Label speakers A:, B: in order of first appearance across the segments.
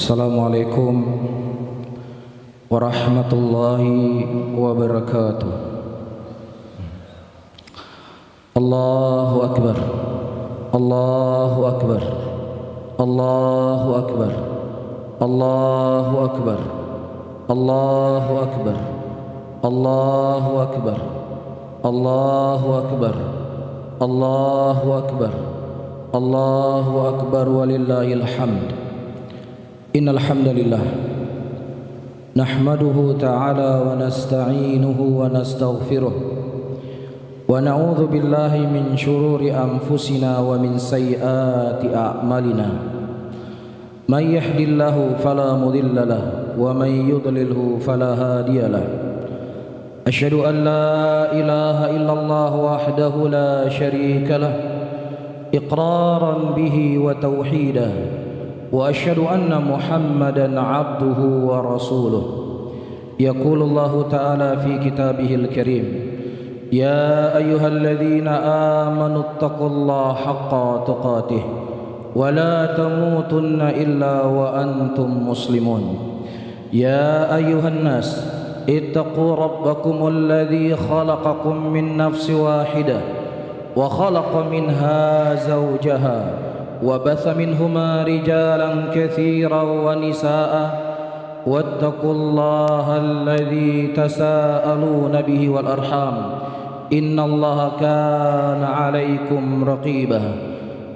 A: Assalamualaikum warahmatullahi wabarakatuh. Allahu Akbar, Allahu Akbar, Allahu Akbar, Allahu Akbar, Allahu Akbar, Allahu Akbar, Allahu Akbar, Allahu Akbar, Allahu Akbar walillahil hamd. Innal hamdalillah nahmaduhu ta'ala wa nasta'inuhu wa nastaghfiruh wa na'udzu billahi min shururi anfusina wa min sayyiati a'malina. May yahdihillahu fala mudilla lahu wa may yudlilhu fala hadiya lahu. Asyhadu an la ilaha illallah wahdahu la syarika lahu iqraran bihi wa tauhidan. وأشهد أن محمدًا عبده ورسوله. يقول الله تعالى في كتابه الكريم: يا أيها الذين آمنوا اتقوا الله حق تقاته ولا تموتن إلا وأنتم مسلمون. يا أيها الناس اتقوا ربكم الذي خلقكم من نفس واحدة وخلق منها زوجها وبث منهما رجالا كثيرا ونساء واتقوا الله الذي تساءلون به والأرحام إن الله كان عليكم رقيبا.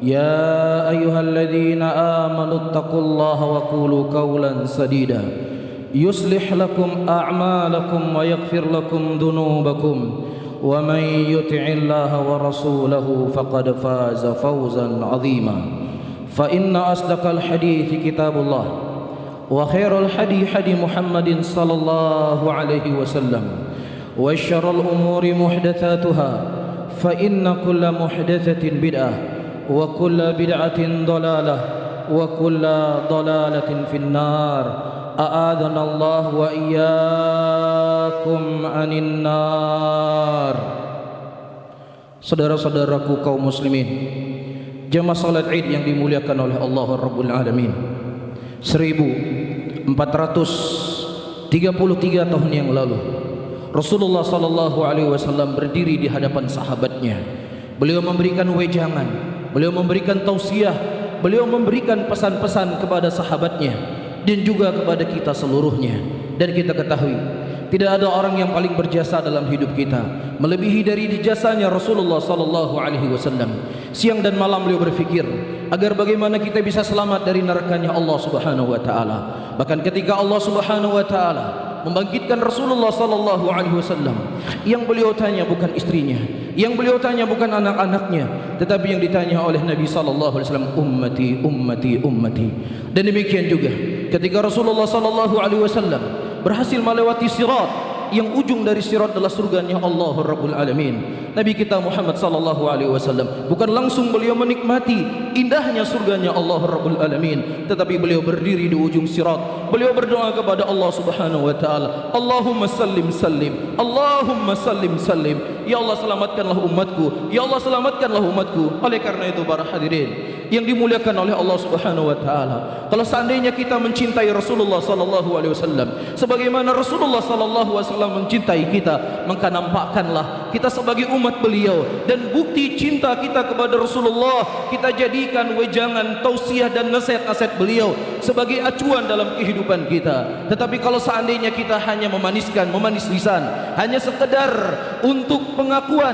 A: يا أيها الذين آمنوا اتقوا الله وقولوا قولا سديدا يصلح لكم أعمالكم ويغفر لكم ذنوبكم ومن يطع الله ورسوله فقد فاز فوزا عظيما. فإن أصدق الحديث كتاب الله وخير الحديث حديث محمد صلى الله عليه وسلم وشر الأمور محدثاتها فإن كل محدثة بدعة وكل بدعة ضلالة وكل ضلالة في النار. أعاذنا الله وإياكم عن النار. Saudara-saudaraku kaum muslimin, jemaah salat Id yang dimuliakan oleh Allah Rabbul Alamin, 1433 tahun yang lalu Rasulullah sallallahu alaihi wasallam berdiri di hadapan sahabatnya. Beliau memberikan wejangan, beliau memberikan tausiah, beliau memberikan pesan-pesan kepada sahabatnya dan juga kepada kita seluruhnya. Dan kita ketahui, tidak ada orang yang paling berjasa dalam hidup kita melebihi dari jasanya Rasulullah sallallahu alaihi wasallam. Siang dan malam beliau berfikir agar bagaimana kita bisa selamat dari nerakanya Allah Subhanahu wa taala. Bahkan ketika Allah Subhanahu wa taala membangkitkan Rasulullah sallallahu alaihi wasallam, yang beliau tanya bukan istrinya, yang beliau tanya bukan anak-anaknya, tetapi yang ditanya oleh Nabi sallallahu alaihi wasallam, ummati ummati ummati. Dan demikian juga ketika Rasulullah sallallahu alaihi wasallam berhasil melewati sirat, yang ujung dari sirat adalah surganya Allah Rabbul Alamin. Nabi kita Muhammad sallallahu alaihi wasallam bukan langsung beliau menikmati indahnya surganya Allah Rabbul Alamin, tetapi beliau berdiri di ujung sirat. Beliau berdoa kepada Allah Subhanahu wa taala, Allahumma sallim sallim, Allahumma sallim sallim. Ya Allah, selamatkanlah umatku, ya Allah, selamatkanlah umatku. Oleh karena itu para hadirin yang dimuliakan oleh Allah Subhanahu wa taala, kalau seandainya kita mencintai Rasulullah sallallahu alaihi wasallam sebagaimana Rasulullah sallallahu alaihi wasallam mencintai kita, maka nampakkanlah kita sebagai umat beliau, dan bukti cinta kita kepada Rasulullah kita jadikan wejangan, tausiah dan nasihat-nasihat beliau sebagai acuan dalam kehidupan kita. Tetapi kalau seandainya kita hanya memanis lisan, hanya sekedar untuk pengakuan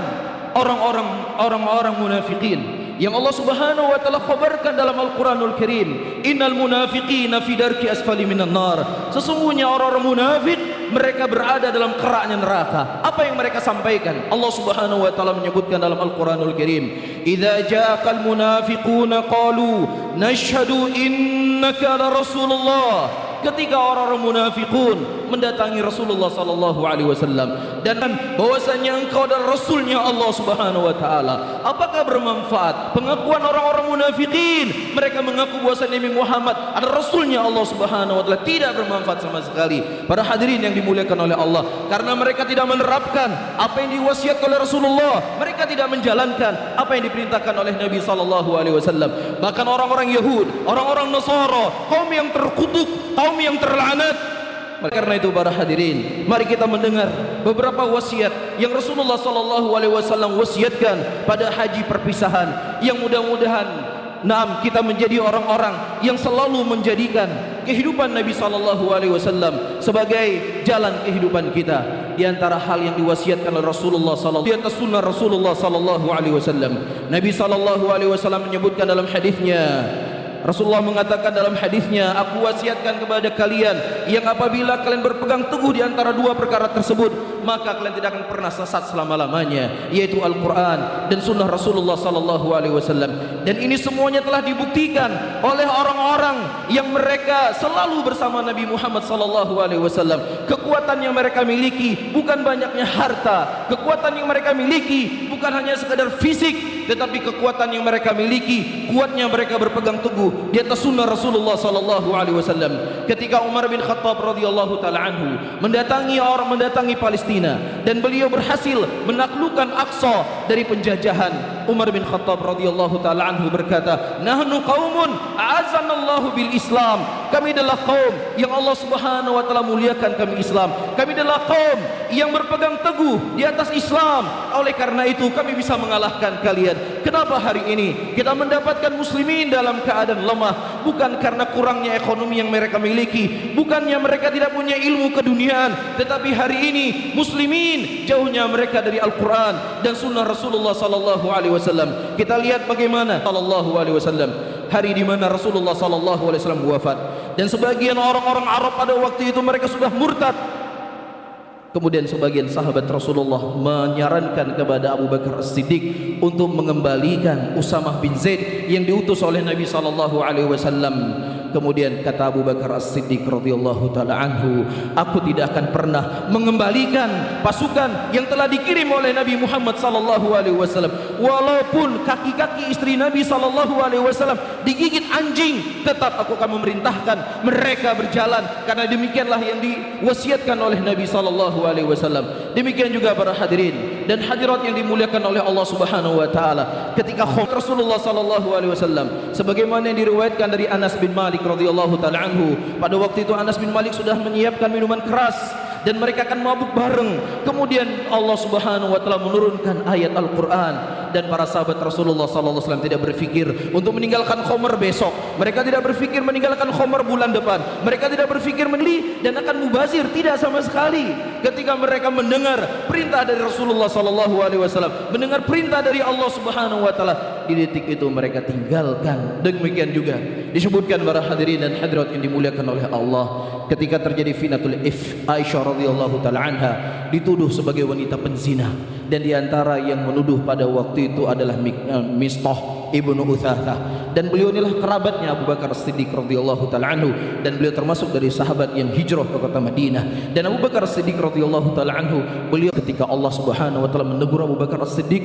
A: orang-orang munafikin yang Allah Subhanahu wa taala khabarkan dalam Al-Qur'anul Karim, innal munafiqina fi darki asfali minan nar. Sesungguhnya orang-orang munafik mereka berada dalam keraknya neraka. Apa yang mereka sampaikan? Allah Subhanahu wa taala menyebutkan dalam Al-Qur'anul Karim, idza ja'akal munafiquna qalu nashhadu innaka la rasulullah. Ketika orang-orang munafikun mendatangi Rasulullah sallallahu alaihi wasallam dan bahwasanya engkau adalah rasulnya Allah Subhanahu wa taala, apakah bermanfaat pengakuan orang-orang munafikin? Mereka mengaku bahwasanya Nabi Muhammad adalah rasulnya Allah Subhanahu wa taala. Tidak bermanfaat sama sekali. Para hadirin yang dimuliakan oleh Allah, karena mereka tidak menerapkan apa yang diwasiatkan oleh Rasulullah, mereka tidak menjalankan apa yang diperintahkan oleh Nabi sallallahu alaihi wasallam. Bahkan orang-orang Yahud, orang-orang Nasara, kaum yang terkutuk, kaum yang terlaknat. Karena itu para hadirin, mari kita mendengar beberapa wasiat yang Rasulullah sallallahu alaihi wasallam wasiatkan pada haji perpisahan, yang mudah-mudahan kita menjadi orang-orang yang selalu menjadikan kehidupan Nabi sallallahu alaihi wasallam sebagai jalan kehidupan kita. Di antara hal yang diwasiatkan oleh Rasulullah sallallahu alaihi wasallam, di atas sunnah Rasulullah sallallahu alaihi wasallam, Nabi sallallahu alaihi wasallam menyebutkan dalam hadisnya, Rasulullah mengatakan dalam hadisnya, aku wasiatkan kepada kalian yang apabila kalian berpegang teguh di antara dua perkara tersebut, maka kalian tidak akan pernah sesat selama-lamanya, yaitu Al-Quran dan sunnah Rasulullah sallallahu alaihi wasallam. Dan ini semuanya telah dibuktikan oleh orang-orang yang mereka selalu bersama Nabi Muhammad sallallahu alaihi wasallam. Kekuatan yang mereka miliki bukan banyaknya harta, kekuatan yang mereka miliki bukan hanya sekadar fisik, tetapi kekuatan yang mereka miliki, kuatnya mereka berpegang teguh di atas sunnah Rasulullah sallallahu alaihi wasallam. Ketika Umar bin Khattab radhiyallahu taala anhu mendatangi Palestina dan beliau berhasil menaklukkan Aqsa dari penjajahan, Umar bin Khattab radhiyallahu taala anhu berkata, "Nahnu qaumun a'azzanallahu bil Islam." Kami adalah kaum yang Allah Subhanahu wa taala muliakan kami Islam. Kami adalah kaum yang berpegang teguh di atas Islam. Oleh karena itu kami bisa mengalahkan kalian. Kenapa hari ini kita mendapatkan muslimin dalam keadaan lemah? Bukan karena kurangnya ekonomi yang mereka miliki, bukannya mereka tidak punya ilmu keduniaan, tetapi hari ini muslimin jauhnya mereka dari Al-Quran dan sunnah Rasulullah sallallahu alaihi wasallam. Kita lihat bagaimana sallallahu alaihi wasallam, hari di mana Rasulullah sallallahu alaihi wasallam wafat, dan sebagian orang-orang Arab pada waktu itu mereka sudah murtad. Kemudian sebagian sahabat Rasulullah menyarankan kepada Abu Bakar As-Siddiq untuk mengembalikan Usamah bin Zaid yang diutus oleh Nabi sallallahu alaihi wasallam. Kemudian kata Abu Bakar As-Siddiq radhiyallahu taala anhu, aku tidak akan pernah mengembalikan pasukan yang telah dikirim oleh Nabi Muhammad sallallahu alaihi wasallam, walaupun kaki-kaki istri Nabi sallallahu alaihi wasallam digigit anjing, tetap aku akan memerintahkan mereka berjalan, karena demikianlah yang diwasiatkan oleh Nabi sallallahu alaihi wasallam. Demikian juga para hadirin dan hadirat yang dimuliakan oleh Allah Subhanahu wa taala, ketika Rasulullah sallallahu alaihi wasallam sebagaimana yang diriwayatkan dari Anas bin Malik radhiyallahu taala anhu, pada waktu itu Anas bin Malik sudah menyiapkan minuman keras dan mereka akan mabuk bareng. Kemudian Allah Subhanahu wa taala menurunkan ayat Al-Qur'an, dan para sahabat Rasulullah sallallahu alaihi wasallam tidak berpikir untuk meninggalkan khamar besok. Mereka tidak berpikir meninggalkan khamar bulan depan. Mereka tidak berpikir membeli dan akan mubazir, tidak sama sekali. Ketika mereka mendengar perintah dari Rasulullah sallallahu alaihi wasallam, mendengar perintah dari Allah Subhanahu wa taala, di detik itu mereka tinggalkan. Demikian juga disebutkan para hadirin dan hadirat yang dimuliakan oleh Allah, ketika terjadi finatul if, Aisyah radhiyallahu taala anha dituduh sebagai wanita penzina, dan diantara yang menuduh pada waktu itu adalah Mistah ibnu Uthathah, dan beliau inilah kerabatnya Abu Bakar As-Siddiq radhiyallahu taala anhu, dan beliau termasuk dari sahabat yang hijrah ke kota Madinah. Dan Abu Bakar As-Siddiq radhiyallahu taala anhu, beliau ketika Allah Subhanahu wa taala menegur Abu Bakar As-Siddiq,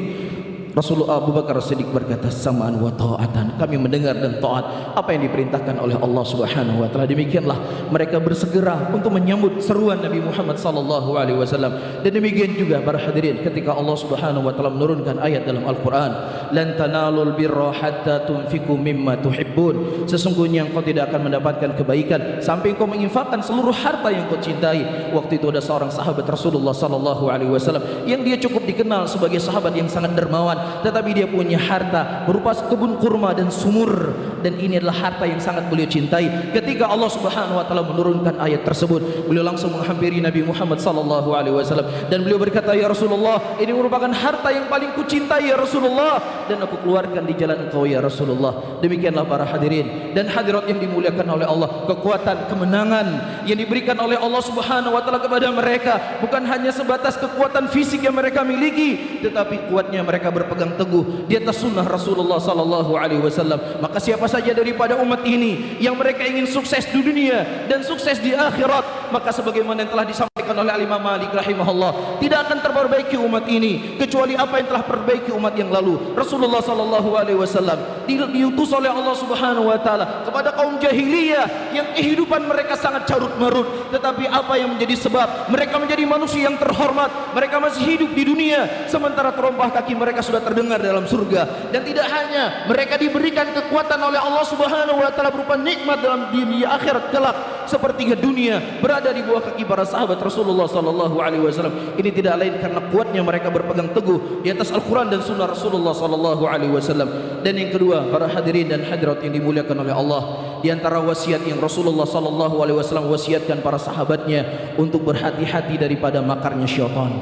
A: Rasulullah Abu Bakar As-Siddiq berkata, sama'an wa ta'atan, kami mendengar dan taat apa yang diperintahkan oleh Allah Subhanahu wa taala. Demikianlah mereka bersegera untuk menyambut seruan Nabi Muhammad sallallahu alaihi wasallam. Dan demikian juga para hadirin, ketika Allah Subhanahu wa taala menurunkan ayat dalam Al-Qur'an, lan tanalul birra hatta tunfiqu mimma tuhibbun, sesungguhnya engkau tidak akan mendapatkan kebaikan sampai engkau menginfakkan seluruh harta yang kau cintai. Waktu itu ada seorang sahabat Rasulullah sallallahu alaihi wasallam yang dia cukup dikenal sebagai sahabat yang sangat dermawan, tetapi dia punya harta berupa kebun kurma dan sumur, dan ini adalah harta yang sangat beliau cintai. Ketika Allah Subhanahu wa taala menurunkan ayat tersebut, beliau langsung menghampiri Nabi Muhammad sallallahu alaihi wasallam dan beliau berkata, ya Rasulullah, ini merupakan harta yang paling kucintai ya Rasulullah, dan aku keluarkan di jalan engkau ya Rasulullah. Demikianlah para hadirin dan hadirat yang dimuliakan oleh Allah, kekuatan kemenangan yang diberikan oleh Allah Subhanahu wa taala kepada mereka bukan hanya sebatas kekuatan fisik yang mereka miliki, tetapi kuatnya mereka berpegang teguh di atas sunnah Rasulullah sallallahu alaihi wasallam. Maka siapa saja daripada umat ini yang mereka ingin sukses di dunia dan sukses di akhirat, maka sebagaimana yang telah disampaikan oleh Imam Malik rahimahullah, tidak akan terperbaiki umat ini kecuali apa yang telah perbaiki umat yang lalu. Rasulullah sallallahu alaihi wasallam diutus oleh Allah Subhanahu wa taala kepada kaum jahiliyah yang kehidupan mereka sangat carut marut, tetapi apa yang menjadi sebab mereka menjadi manusia yang terhormat? Mereka masih hidup di dunia sementara terompah kaki mereka sudah terdengar dalam surga. Dan tidak hanya mereka diberikan kekuatan oleh Allah Subhanahu wa taala berupa nikmat dalam dunia akhirat kelak, sepertiga dunia berada di bawah kaki para sahabat Rasulullah sallallahu alaihi wasallam. Ini tidak lain karena kuatnya mereka berpegang teguh di atas Al-Qur'an dan sunnah Rasulullah sallallahu alaihi wasallam. Dan yang kedua, para hadirin dan hadirat yang dimuliakan oleh Allah, di antara wasiat yang Rasulullah sallallahu alaihi wasallam wasiatkan para sahabatnya untuk berhati-hati daripada makarnya syaitan.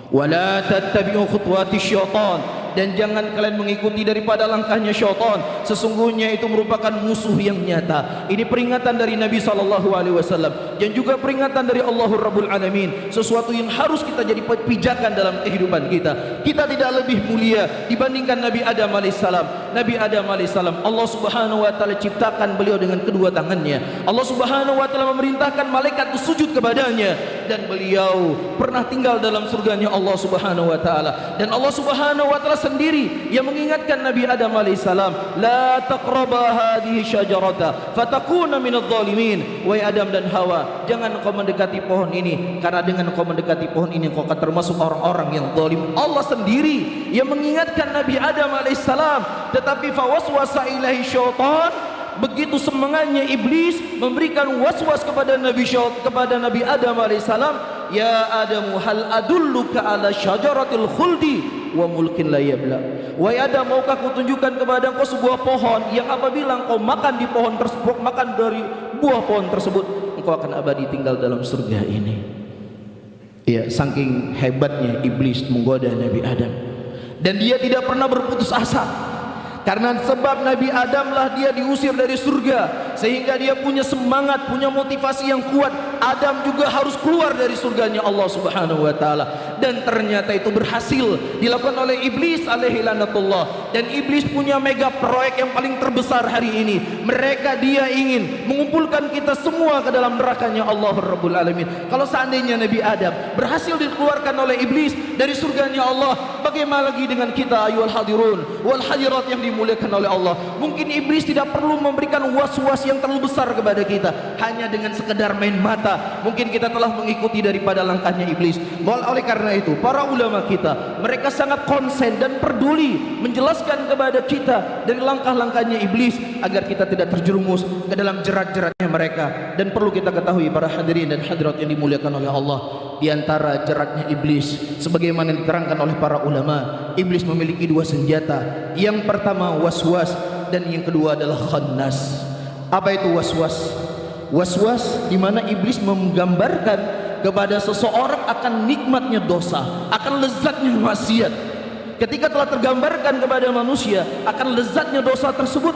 A: Wala tattabi'u khutuwati syaitan, dan jangan kalian mengikuti daripada langkahnya syaitan, sesungguhnya itu merupakan musuh yang nyata. Ini peringatan dari Nabi sallallahu alaihi wasallam dan juga peringatan dari Allahur Rabbul Alamin, sesuatu yang harus kita jadi pijakan dalam kehidupan kita. Kita tidak lebih mulia dibandingkan Nabi Adam alaihissalam. Nabi Adam alaihissalam, Allah Subhanahu wa taala ciptakan beliau dengan kedua tangannya. Allah Subhanahu wa taala memerintahkan malaikat sujud kepadanya, dan beliau pernah tinggal dalam surganya Allah Subhanahu wa taala. Dan Allah Subhanahu wa taala sendiri yang mengingatkan Nabi Adam alaihissalam, la taqraba hadhihi syajarata fatakuna minadh dhalimin. Wahai Adam dan Hawa, jangan kau mendekati pohon ini, karena dengan kau mendekati pohon ini kau akan termasuk orang-orang yang zalim. Allah sendiri yang mengingatkan Nabi Adam alaihissalam, tetapi fawaswasa ilaihi syaitan, begitu semangatnya iblis memberikan waswas kepada Nabi Adam alaihissalam, ya Adamu hal adulluka ala syajaratil khuldi wa mulkin la yabla. Wahai Adam, maukah kutunjukkan kepada engkau sebuah pohon yang apabila engkau makan di pohon tersebut, makan dari buah pohon tersebut, engkau akan abadi tinggal dalam surga ini. Ya, saking hebatnya iblis menggoda Nabi Adam, dan dia tidak pernah berputus asa. Karena sebab Nabi Adam lah dia diusir dari surga, sehingga dia punya semangat, punya motivasi yang kuat. Adam juga harus keluar dari surganya Allah Subhanahu wa taala. Dan ternyata itu berhasil dilakukan oleh iblis alaihi lanatullah. Dan iblis punya mega proyek yang paling terbesar hari ini. Dia ingin mengumpulkan kita semua ke dalam nerakanya Allah Rabbul Alamin. Kalau seandainya Nabi Adam berhasil dikeluarkan oleh iblis dari surganya Allah, bagaimana lagi dengan kita ayuhal hadirun wal hadirat yang dimuliakan oleh Allah? Mungkin iblis tidak perlu memberikan was-was yang terlalu besar kepada kita. Hanya dengan sekedar main mata, mungkin kita telah mengikuti daripada langkahnya iblis. Oleh karena itu, para ulama kita, mereka sangat konsen dan peduli menjelaskan kepada kita dari langkah-langkahnya iblis, agar kita tidak terjerumus ke dalam jerat-jeratnya mereka. Dan perlu kita ketahui para hadirin dan hadirat yang dimuliakan oleh Allah, di antara jeratnya iblis, sebagaimana diterangkan oleh para ulama, iblis memiliki dua senjata. Yang pertama waswas, dan yang kedua adalah khannas. Apa itu waswas? Waswas di mana iblis menggambarkan kepada seseorang akan nikmatnya dosa, akan lezatnya maksiat. Ketika telah tergambarkan kepada manusia akan lezatnya dosa tersebut,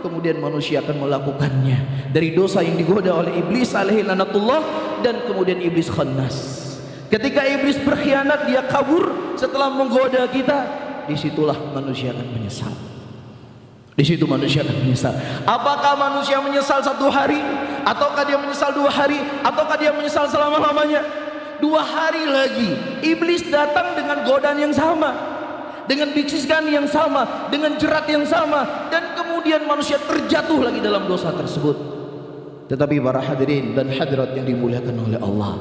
A: kemudian manusia akan melakukannya dari dosa yang digoda oleh iblis alaihi lanatullah. Dan kemudian iblis khannas. Ketika iblis berkhianat, dia kabur setelah menggoda kita, disitulah manusia akan menyesal. Di situ manusia akan menyesal. Apakah manusia menyesal 1 hari, ataukah dia menyesal 2 hari, ataukah dia menyesal selama-lamanya? 2 hari lagi iblis datang dengan godaan yang sama, dengan bisikan yang sama, dengan jerat yang sama, dan kemudian manusia terjatuh lagi dalam dosa tersebut. Tetapi para hadirin dan hadirat yang dimuliakan oleh Allah,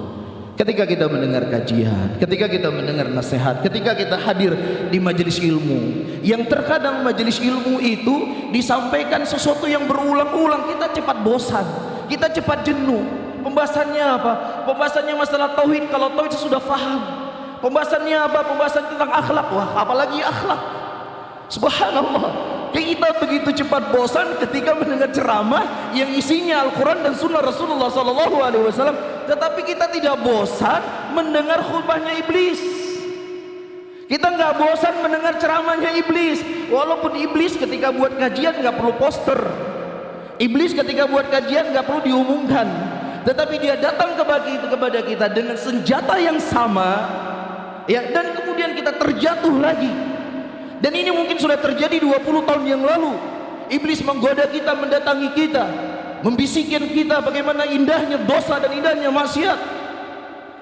A: ketika kita mendengar kajian, ketika kita mendengar nasihat, ketika kita hadir di majelis ilmu, yang terkadang majelis ilmu itu disampaikan sesuatu yang berulang-ulang, kita cepat bosan, kita cepat jenuh. Pembahasannya apa? Pembahasannya masalah tauhid. Kalau tauhid sudah faham. Pembahasannya apa? Pembahasan tentang akhlak. Wah, apalagi akhlak. Subhanallah. Kita begitu cepat bosan ketika mendengar ceramah yang isinya Al-Quran dan Sunnah Rasulullah SAW, tetapi kita tidak bosan mendengar khutbahnya iblis. Kita nggak bosan mendengar ceramahnya iblis. Walaupun iblis ketika buat kajian nggak perlu poster, iblis ketika buat kajian nggak perlu diumumkan, tetapi dia datang kepada kita dengan senjata yang sama, ya, dan kemudian kita terjatuh lagi. Dan ini mungkin sudah terjadi 20 tahun yang lalu. Iblis menggoda kita, mendatangi kita, membisikin kita bagaimana indahnya dosa dan indahnya maksiat.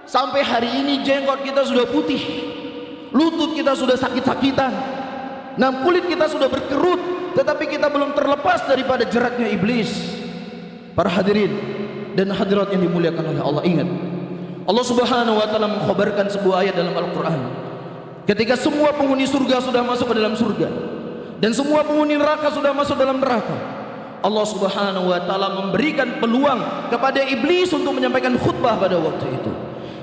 A: Sampai hari ini jenggot kita sudah putih, lutut kita sudah sakit-sakitan, kulit kita sudah berkerut, tetapi kita belum terlepas daripada jeratnya iblis. Para hadirin dan hadirat yang dimuliakan oleh Allah, ingat, Allah Subhanahu wa taala mengkhabarkan sebuah ayat dalam Al-Qur'an. ketika semua penghuni surga sudah masuk ke dalam surga dan semua penghuni neraka sudah masuk dalam neraka, Allah Subhanahu wa taala memberikan peluang kepada iblis untuk menyampaikan khutbah pada waktu itu.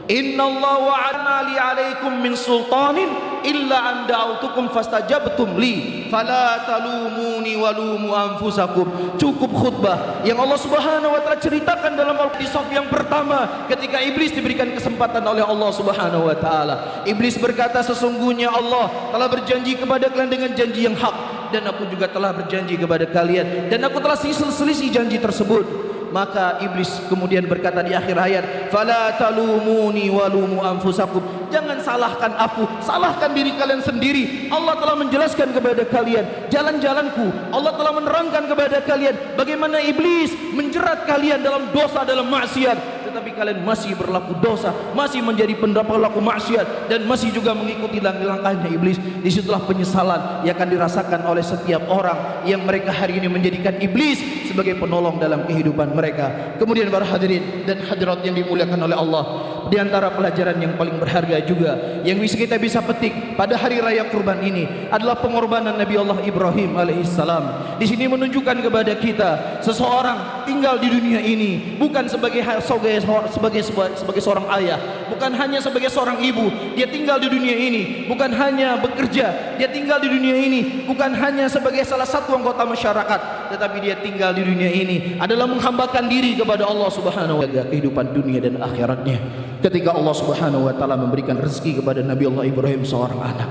A: Innallaha wa'adna li 'alaikum min sultanin illa an da'autukum fastajabtum li fala talumuni walumu anfusakum. Cukup khutbah yang Allah Subhanahu wa taala ceritakan dalam Al-Qisaf yang pertama ketika iblis diberikan kesempatan oleh Allah Subhanahu wa taala. Iblis berkata, sesungguhnya Allah telah berjanji kepada kalian dengan janji yang hak, dan aku juga telah berjanji kepada kalian, dan aku telah selisih janji tersebut. Maka iblis kemudian berkata di akhir ayat, fala talumuni walumu anfusakum, jangan salahkan aku, salahkan diri kalian sendiri. Allah telah menjelaskan kepada kalian jalan-jalanku, Allah telah menerangkan kepada kalian bagaimana iblis menjerat kalian dalam dosa, dalam maksiat, tetapi kalian masih berlaku dosa, masih menjadi pelaku maksiat, dan masih juga mengikuti langkah-langkahnya iblis. Disitulah penyesalan yang akan dirasakan oleh setiap orang yang mereka hari ini menjadikan iblis sebagai penolong dalam kehidupan mereka. Kemudian para hadirin dan hadirat yang dimuliakan oleh Allah, di antara pelajaran yang paling berharga juga yang kita bisa petik pada hari raya kurban ini adalah pengorbanan Nabi Allah Ibrahim alaihissalam. Di sini menunjukkan kepada kita seseorang tinggal di dunia ini bukan sebagai seorang ayah, bukan hanya sebagai seorang ibu. Dia tinggal di dunia ini bukan hanya bekerja, dia tinggal di dunia ini bukan hanya sebagai salah satu anggota masyarakat, tetapi dia tinggal di dunia ini adalah menghambakan diri kepada Allah Subhanahu wa taala, kehidupan dunia dan akhiratnya. Ketika Allah Subhanahu wa taala memberikan rezeki kepada Nabi Allah Ibrahim seorang anak,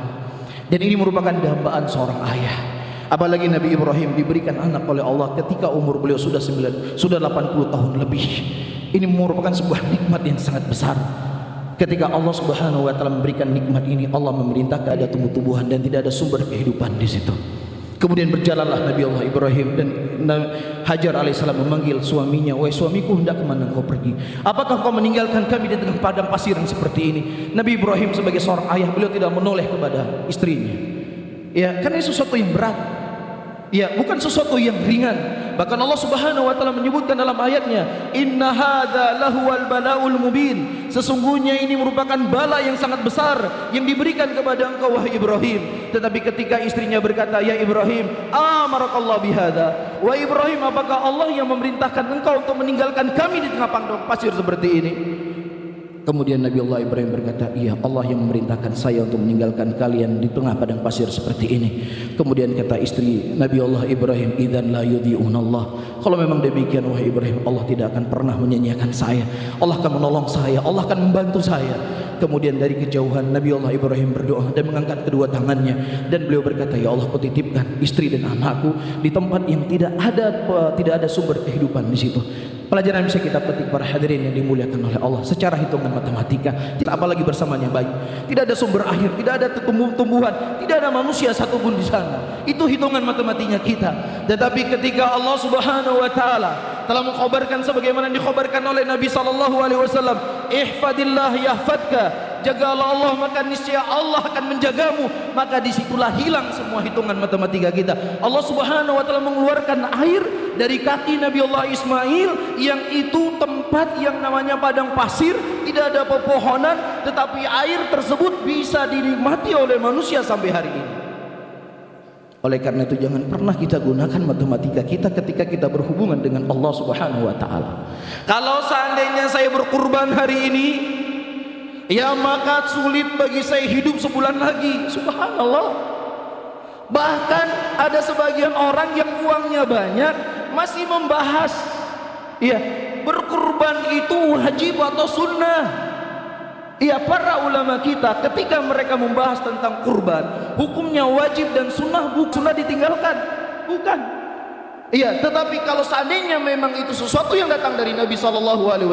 A: dan ini merupakan dambaan seorang ayah. Apalagi Nabi Ibrahim diberikan anak oleh Allah ketika umur beliau sudah 80 tahun lebih. Ini merupakan sebuah nikmat yang sangat besar. Ketika Allah Subhanahu wa taala memberikan nikmat ini, Allah memerintahkan ada tumbuh-tumbuhan dan tidak ada sumber kehidupan di situ. Kemudian berjalanlah Nabi Allah Ibrahim, dan Hajar alaihissalam memanggil suaminya, wahai suamiku, hendak kemana kau pergi? Apakah kau meninggalkan kami di tengah padang pasir yang seperti ini? Nabi Ibrahim sebagai seorang ayah, beliau tidak menoleh kepada istrinya. Ya, karena ini sesuatu yang berat. Ya, bukan sesuatu yang ringan. Bahkan Allah Subhanahu wa taala menyebutkan dalam ayatnya, inna hadza lahuwal balaul mubin, sesungguhnya ini merupakan bala yang sangat besar yang diberikan kepada engkau wahai Ibrahim. Tetapi ketika istrinya berkata, ya Ibrahim, amarakallahu bihadza, wa Ibrahim, apakah Allah yang memerintahkan engkau untuk meninggalkan kami di tengah padang pasir seperti ini? Kemudian Nabi Allah Ibrahim berkata, iya, Allah yang memerintahkan saya untuk meninggalkan kalian di tengah padang pasir seperti ini. Kemudian kata istri Nabi Allah Ibrahim, idzan la yudhi'unallah, kalau memang demikian wahai Ibrahim, Allah tidak akan pernah menyanyiakan saya, Allah akan menolong saya, Allah akan membantu saya. Kemudian dari kejauhan Nabi Allah Ibrahim berdoa dan mengangkat kedua tangannya, dan beliau berkata, ya Allah, kau titipkan istri dan anakku di tempat yang tidak ada sumber kehidupan di situ. Pelajaran bisa kita petik para hadirin yang dimuliakan oleh Allah, secara hitungan matematika, apalagi bersamanya bayi, tidak ada sumber air, tidak ada tumbuhan, tidak ada manusia satupun di sana. Itu hitungan matematikanya kita. Tetapi ketika Allah Subhanahu wa taala telah mengkhabarkan sebagaimana dikhabarkan oleh Nabi sallallahu alaihi wasallam, ihfadillah yahfadka, jagalah Allah maka niscaya Allah akan menjagamu, maka disitulah hilang semua hitungan matematika kita. Allah Subhanahu wa taala mengeluarkan air dari kaki Nabi Allah Ismail, yang itu tempat yang namanya padang pasir, tidak ada pepohonan, tetapi air tersebut bisa dinikmati oleh manusia sampai hari ini. Oleh karena itu jangan pernah kita gunakan matematika kita ketika kita berhubungan dengan Allah Subhanahu wa taala. Kalau seandainya saya berkurban hari ini, ya maka sulit bagi saya hidup sebulan lagi. Subhanallah. Bahkan ada sebagian orang yang uangnya banyak masih membahas, ya, berkurban itu wajib atau sunnah. Ya, para ulama kita ketika mereka membahas tentang kurban, hukumnya wajib dan sunnah, sunnah ditinggalkan, bukan. Iya, tetapi kalau seandainya memang itu sesuatu yang datang dari Nabi SAW,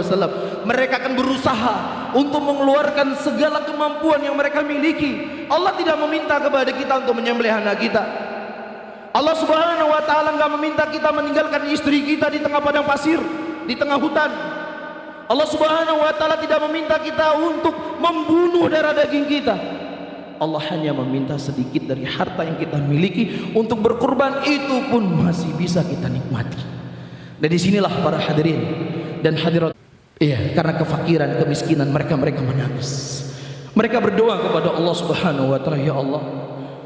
A: mereka akan berusaha untuk mengeluarkan segala kemampuan yang mereka miliki. Allah tidak meminta kepada kita untuk menyembelih anak kita. Allah Subhanahu wa taala enggak meminta kita meninggalkan istri kita di tengah padang pasir, di tengah hutan. Allah Subhanahu wa taala tidak meminta kita untuk membunuh darah daging kita. Allah hanya meminta sedikit dari harta yang kita miliki untuk berkurban, itu pun masih bisa kita nikmati. Dan disinilah para hadirin dan hadirat, iya, karena kefakiran, kemiskinan mereka menangis. Mereka berdoa kepada Allah Subhanahu wa taala, ya Allah,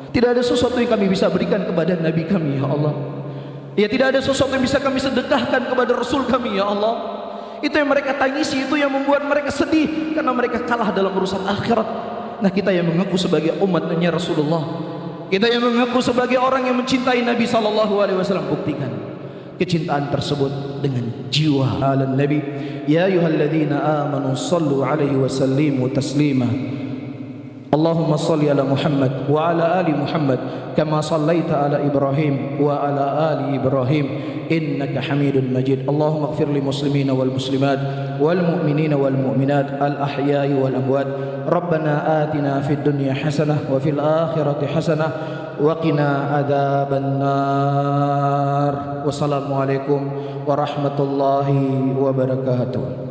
A: tidak ada sesuatu yang kami bisa berikan kepada Nabi kami, ya Allah. Ya, tidak ada sesuatu yang bisa kami sedekahkan kepada Rasul kami, ya Allah. Itu yang mereka tangisi, itu yang membuat mereka sedih, karena mereka kalah dalam urusan akhirat. Nah, kita yang mengaku sebagai umatnya Rasulullah, kita yang mengaku sebagai orang yang mencintai Nabi SAW, buktikan kecintaan tersebut dengan jiwa. Ala Nabi, ya ayyuhalladzina amanu sallu alaihi wa sallimu taslima. Allahumma salli ala Muhammad wa ala ali Muhammad kama sallaita ala Ibrahim wa ala ali Ibrahim innaka Hamidun Majid. Allahumma ighfir lil muslimina wal muslimat wal mu'minina wal mu'minat al ahya'i wal amwat. Rabbana atina fid dunya hasanah wa fil akhirati hasanah wa qina adzaban nar. Wassalamualaikum warahmatullahi wabarakatuh.